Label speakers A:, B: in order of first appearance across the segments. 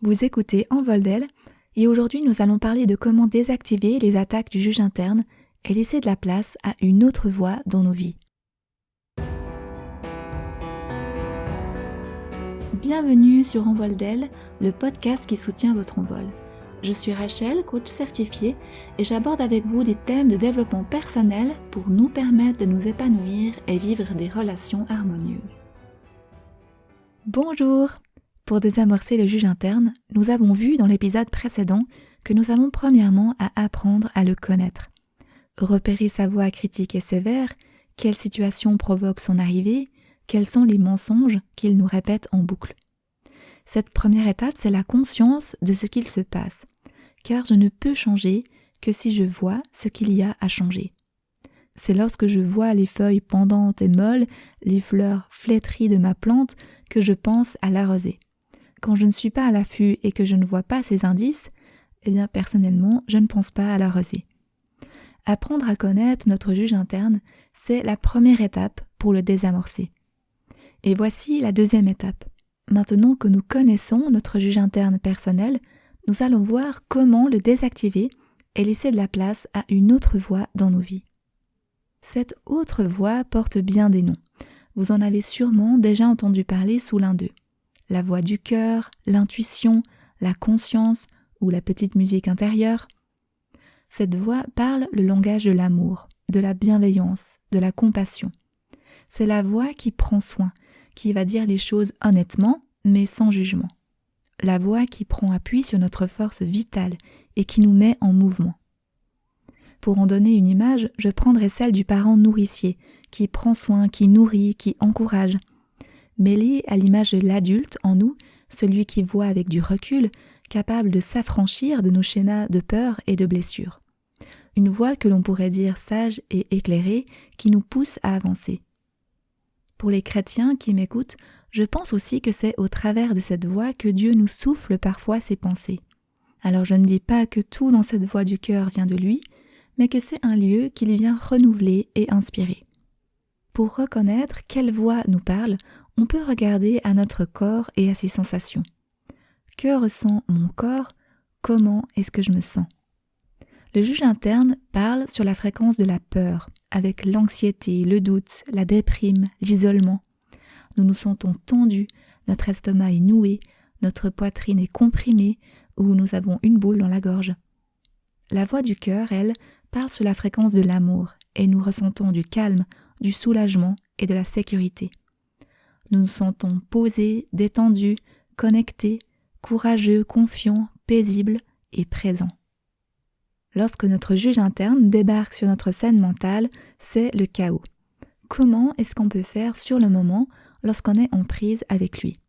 A: Vous écoutez Envol d'elle et aujourd'hui nous allons parler de comment désactiver les attaques du juge interne et laisser de la place à une autre voix dans nos vies. Bienvenue sur Envol d'elle, le podcast qui soutient votre envol. Je suis Rachel, coach certifiée, et j'aborde avec vous des thèmes de développement personnel pour nous permettre de nous épanouir et vivre des relations harmonieuses. Bonjour! Pour désamorcer le juge interne, nous avons vu dans l'épisode précédent que nous avons premièrement à apprendre à le connaître. Repérer sa voix critique et sévère, quelle situation provoque son arrivée, quels sont les mensonges qu'il nous répète en boucle. Cette première étape, c'est la conscience de ce qu'il se passe, car je ne peux changer que si je vois ce qu'il y a à changer. C'est lorsque je vois les feuilles pendantes et molles, les fleurs flétries de ma plante, que je pense à l'arroser. Quand je ne suis pas à l'affût et que je ne vois pas ces indices, eh bien personnellement, je ne pense pas à l'arroser. Apprendre à connaître notre juge interne, c'est la première étape pour le désamorcer. Et voici la deuxième étape. Maintenant que nous connaissons notre juge interne personnel, nous allons voir comment le désactiver et laisser de la place à une autre voix dans nos vies. Cette autre voix porte bien des noms. Vous en avez sûrement déjà entendu parler sous l'un d'eux. La voix du cœur, l'intuition, la conscience ou la petite musique intérieure. Cette voix parle le langage de l'amour, de la bienveillance, de la compassion. C'est la voix qui prend soin, qui va dire les choses honnêtement, mais sans jugement. La voix qui prend appui sur notre force vitale et qui nous met en mouvement. Pour en donner une image, je prendrai celle du parent nourricier, qui prend soin, qui nourrit, qui encourage. Mêlée à l'image de l'adulte en nous, celui qui voit avec du recul, capable de s'affranchir de nos schémas de peur et de blessures. Une voix que l'on pourrait dire sage et éclairée, qui nous pousse à avancer. Pour les chrétiens qui m'écoutent, je pense aussi que c'est au travers de cette voix que Dieu nous souffle parfois ses pensées. Alors je ne dis pas que tout dans cette voix du cœur vient de lui, mais que c'est un lieu qu'il vient renouveler et inspirer. Pour reconnaître quelle voix nous parle, on peut regarder à notre corps et à ses sensations. Que ressent mon corps? Comment est-ce que je me sens? Le juge interne parle sur la fréquence de la peur, avec l'anxiété, le doute, la déprime, l'isolement. Nous nous sentons tendus, notre estomac est noué, notre poitrine est comprimée ou nous avons une boule dans la gorge. La voix du cœur, elle, parle sur la fréquence de l'amour et nous ressentons du calme, du soulagement et de la sécurité. Nous nous sentons posés, détendus, connectés, courageux, confiants, paisibles et présents. Lorsque notre juge interne débarque sur notre scène mentale, c'est le chaos. Comment est-ce qu'on peut faire sur le moment lorsqu'on est en prise avec lui?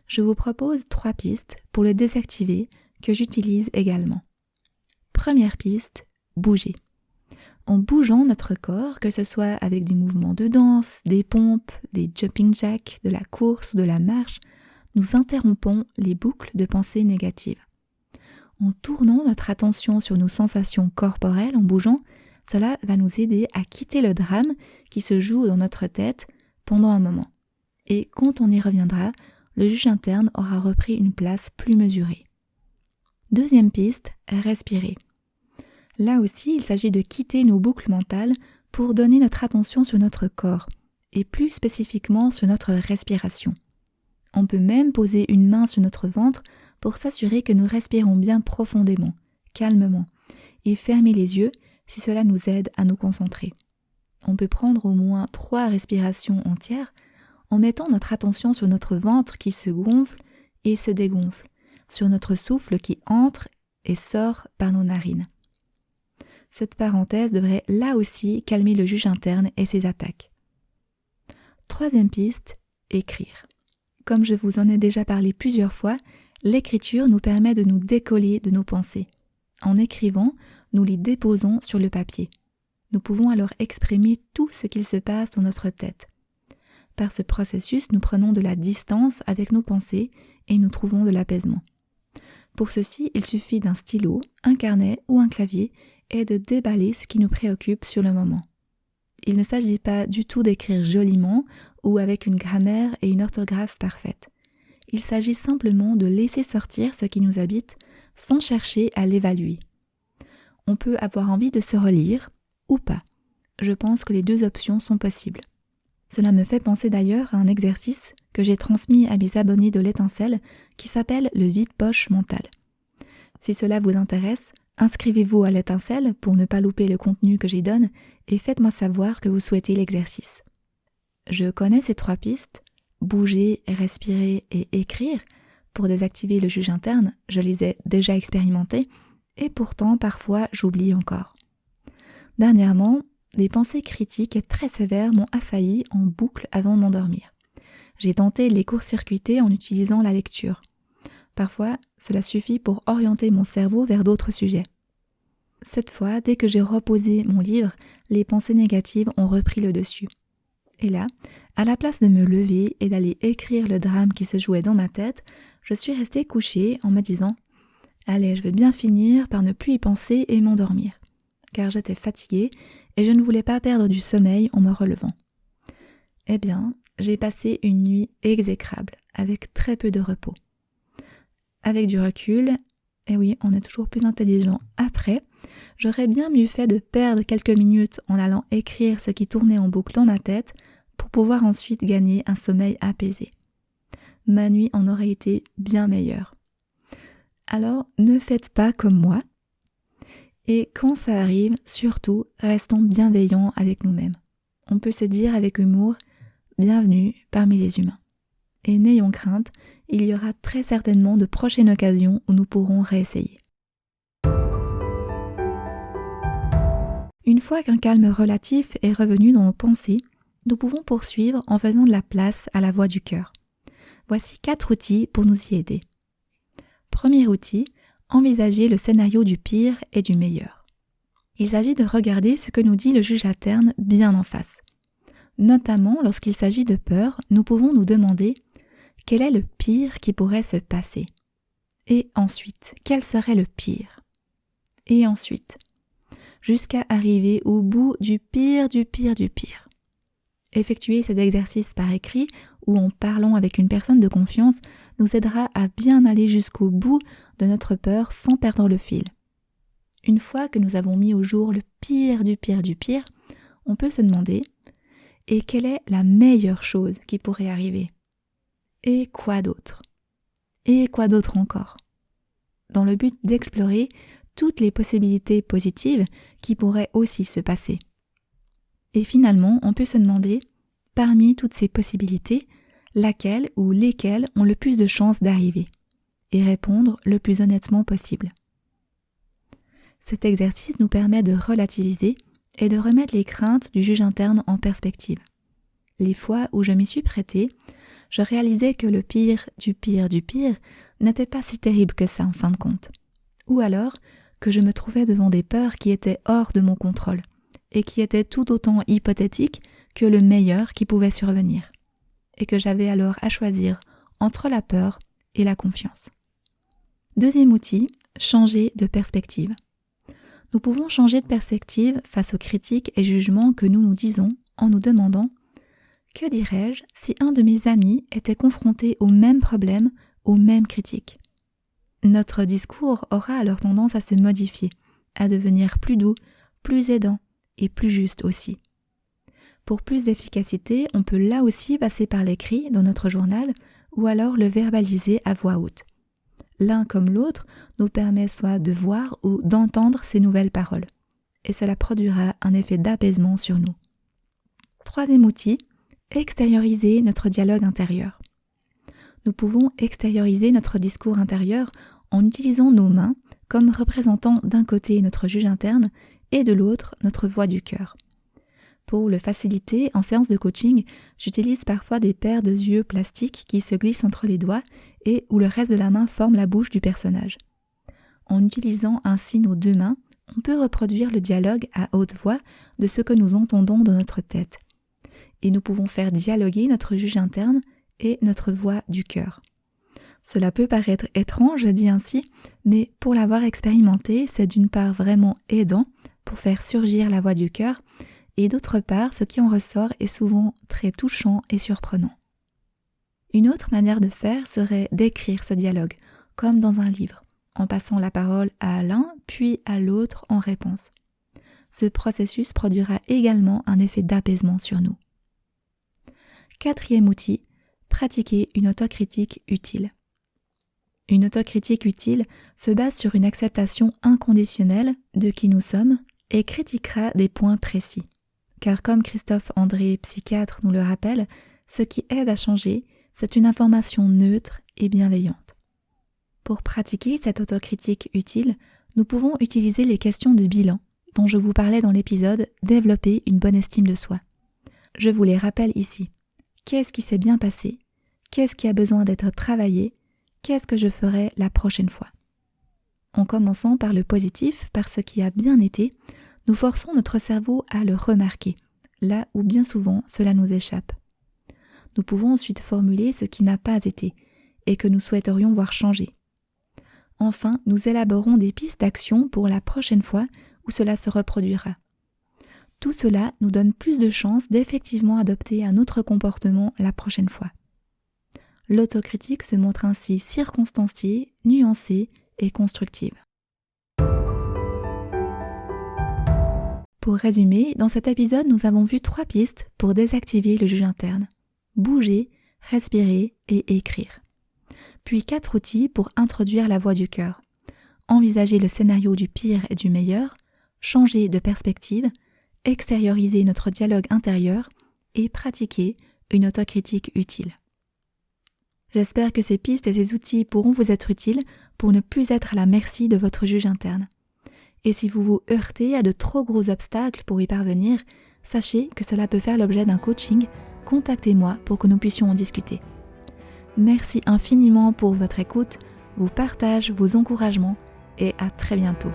A: Je vous propose 3 pistes pour le désactiver que j'utilise également. Première piste, bouger. En bougeant notre corps, que ce soit avec des mouvements de danse, des pompes, des jumping jacks, de la course ou de la marche, nous interrompons les boucles de pensées négatives. En tournant notre attention sur nos sensations corporelles en bougeant, cela va nous aider à quitter le drame qui se joue dans notre tête pendant un moment. Et quand on y reviendra, le juge interne aura repris une place plus mesurée. Deuxième piste, respirer. Là aussi, il s'agit de quitter nos boucles mentales pour donner notre attention sur notre corps, et plus spécifiquement sur notre respiration. On peut même poser une main sur notre ventre pour s'assurer que nous respirons bien profondément, calmement, et fermer les yeux si cela nous aide à nous concentrer. On peut prendre au moins 3 respirations entières en mettant notre attention sur notre ventre qui se gonfle et se dégonfle, sur notre souffle qui entre et sort par nos narines. Cette parenthèse devrait là aussi calmer le juge interne et ses attaques. Troisième piste, écrire. Comme je vous en ai déjà parlé plusieurs fois, l'écriture nous permet de nous décoller de nos pensées. En écrivant, nous les déposons sur le papier. Nous pouvons alors exprimer tout ce qu'il se passe dans notre tête. Par ce processus, nous prenons de la distance avec nos pensées et nous trouvons de l'apaisement. Pour ceci, il suffit d'un stylo, un carnet ou un clavier et de déballer ce qui nous préoccupe sur le moment. Il ne s'agit pas du tout d'écrire joliment ou avec une grammaire et une orthographe parfaite. Il s'agit simplement de laisser sortir ce qui nous habite sans chercher à l'évaluer. On peut avoir envie de se relire ou pas. Je pense que les deux options sont possibles. Cela me fait penser d'ailleurs à un exercice que j'ai transmis à mes abonnés de l'Étincelle qui s'appelle le vide-poche mental. Si cela vous intéresse, inscrivez-vous à l'Étincelle pour ne pas louper le contenu que j'y donne et faites-moi savoir que vous souhaitez l'exercice. Je connais ces 3 pistes, bouger, respirer et écrire. Pour désactiver le juge interne, je les ai déjà expérimentées et pourtant parfois j'oublie encore. Dernièrement, des pensées critiques et très sévères m'ont assailli en boucle avant de m'endormir. J'ai tenté de les court-circuiter en utilisant la lecture. Parfois, cela suffit pour orienter mon cerveau vers d'autres sujets. Cette fois, dès que j'ai reposé mon livre, les pensées négatives ont repris le dessus. Et là, à la place de me lever et d'aller écrire le drame qui se jouait dans ma tête, je suis restée couchée en me disant « Allez, je vais bien finir par ne plus y penser et m'endormir », car j'étais fatiguée et je ne voulais pas perdre du sommeil en me relevant. Eh bien, j'ai passé une nuit exécrable, avec très peu de repos. Avec du recul, et oui, on est toujours plus intelligent après, j'aurais bien mieux fait de perdre quelques minutes en allant écrire ce qui tournait en boucle dans ma tête pour pouvoir ensuite gagner un sommeil apaisé. Ma nuit en aurait été bien meilleure. Alors, ne faites pas comme moi. Et quand ça arrive, surtout, restons bienveillants avec nous-mêmes. On peut se dire avec humour « Bienvenue parmi les humains ». Et n'ayons crainte, il y aura très certainement de prochaines occasions où nous pourrons réessayer. Une fois qu'un calme relatif est revenu dans nos pensées, nous pouvons poursuivre en faisant de la place à la voix du cœur. Voici 4 outils pour nous y aider. Premier outil, envisager le scénario du pire et du meilleur. Il s'agit de regarder ce que nous dit le juge interne bien en face. Notamment lorsqu'il s'agit de peur, nous pouvons nous demander quel est le pire qui pourrait se passer. Et ensuite, quel serait le pire? Et ensuite, jusqu'à arriver au bout du pire du pire du pire. Effectuer cet exercice par écrit ou en parlant avec une personne de confiance nous aidera à bien aller jusqu'au bout de notre peur sans perdre le fil. Une fois que nous avons mis au jour le pire du pire du pire, on peut se demander « Et quelle est la meilleure chose qui pourrait arriver ? Et quoi d'autre ? Et quoi d'autre encore ?» Dans le but d'explorer toutes les possibilités positives qui pourraient aussi se passer. Et finalement, on peut se demander, parmi toutes ces possibilités, laquelle ou lesquelles ont le plus de chances d'arriver, et répondre le plus honnêtement possible. Cet exercice nous permet de relativiser et de remettre les craintes du juge interne en perspective. Les fois où je m'y suis prêtée, je réalisais que le pire du pire du pire n'était pas si terrible que ça en fin de compte. Ou alors que je me trouvais devant des peurs qui étaient hors de mon contrôle et qui étaient tout autant hypothétiques que le meilleur qui pouvait survenir. Et que j'avais alors à choisir entre la peur et la confiance. Deuxième outil, changer de perspective. Nous pouvons changer de perspective face aux critiques et jugements que nous nous disons en nous demandant « Que dirais-je si un de mes amis était confronté au même problème, aux mêmes critiques ?» Notre discours aura alors tendance à se modifier, à devenir plus doux, plus aidant et plus juste aussi. Pour plus d'efficacité, on peut là aussi passer par l'écrit dans notre journal ou alors le verbaliser à voix haute. L'un comme l'autre nous permet soit de voir ou d'entendre ces nouvelles paroles, et cela produira un effet d'apaisement sur nous. Troisième outil, extérioriser notre dialogue intérieur. Nous pouvons extérioriser notre discours intérieur en utilisant nos mains comme représentant d'un côté notre juge interne et de l'autre notre voix du cœur. Pour le faciliter, en séance de coaching, j'utilise parfois des paires de yeux plastiques qui se glissent entre les doigts et où le reste de la main forme la bouche du personnage. En utilisant ainsi nos 2 mains, on peut reproduire le dialogue à haute voix de ce que nous entendons dans notre tête. Et nous pouvons faire dialoguer notre juge interne et notre voix du cœur. Cela peut paraître étrange, dit ainsi, mais pour l'avoir expérimenté, c'est d'une part vraiment aidant pour faire surgir la voix du cœur, et d'autre part, ce qui en ressort est souvent très touchant et surprenant. Une autre manière de faire serait d'écrire ce dialogue, comme dans un livre, en passant la parole à l'un puis à l'autre en réponse. Ce processus produira également un effet d'apaisement sur nous. 4e outil, pratiquer une autocritique utile. Une autocritique utile se base sur une acceptation inconditionnelle de qui nous sommes et critiquera des points précis. Car comme Christophe André, psychiatre, nous le rappelle, ce qui aide à changer, c'est une information neutre et bienveillante. Pour pratiquer cette autocritique utile, nous pouvons utiliser les questions de bilan dont je vous parlais dans l'épisode « Développer une bonne estime de soi ». Je vous les rappelle ici. Qu'est-ce qui s'est bien passé? Qu'est-ce qui a besoin d'être travaillé? Qu'est-ce que je ferai la prochaine fois? En commençant par le positif, par ce qui a bien été, nous forçons notre cerveau à le remarquer, là où bien souvent cela nous échappe. Nous pouvons ensuite formuler ce qui n'a pas été et que nous souhaiterions voir changer. Enfin, nous élaborons des pistes d'action pour la prochaine fois où cela se reproduira. Tout cela nous donne plus de chances d'effectivement adopter un autre comportement la prochaine fois. L'autocritique se montre ainsi circonstanciée, nuancée et constructive. Pour résumer, dans cet épisode, nous avons vu 3 pistes pour désactiver le juge interne. Bouger, respirer et écrire. Puis 4 outils pour introduire la voix du cœur. Envisager le scénario du pire et du meilleur, changer de perspective, extérioriser notre dialogue intérieur et pratiquer une autocritique utile. J'espère que ces pistes et ces outils pourront vous être utiles pour ne plus être à la merci de votre juge interne. Et si vous vous heurtez à de trop gros obstacles pour y parvenir, sachez que cela peut faire l'objet d'un coaching. Contactez-moi pour que nous puissions en discuter. Merci infiniment pour votre écoute, vos partages, vos encouragements et à très bientôt.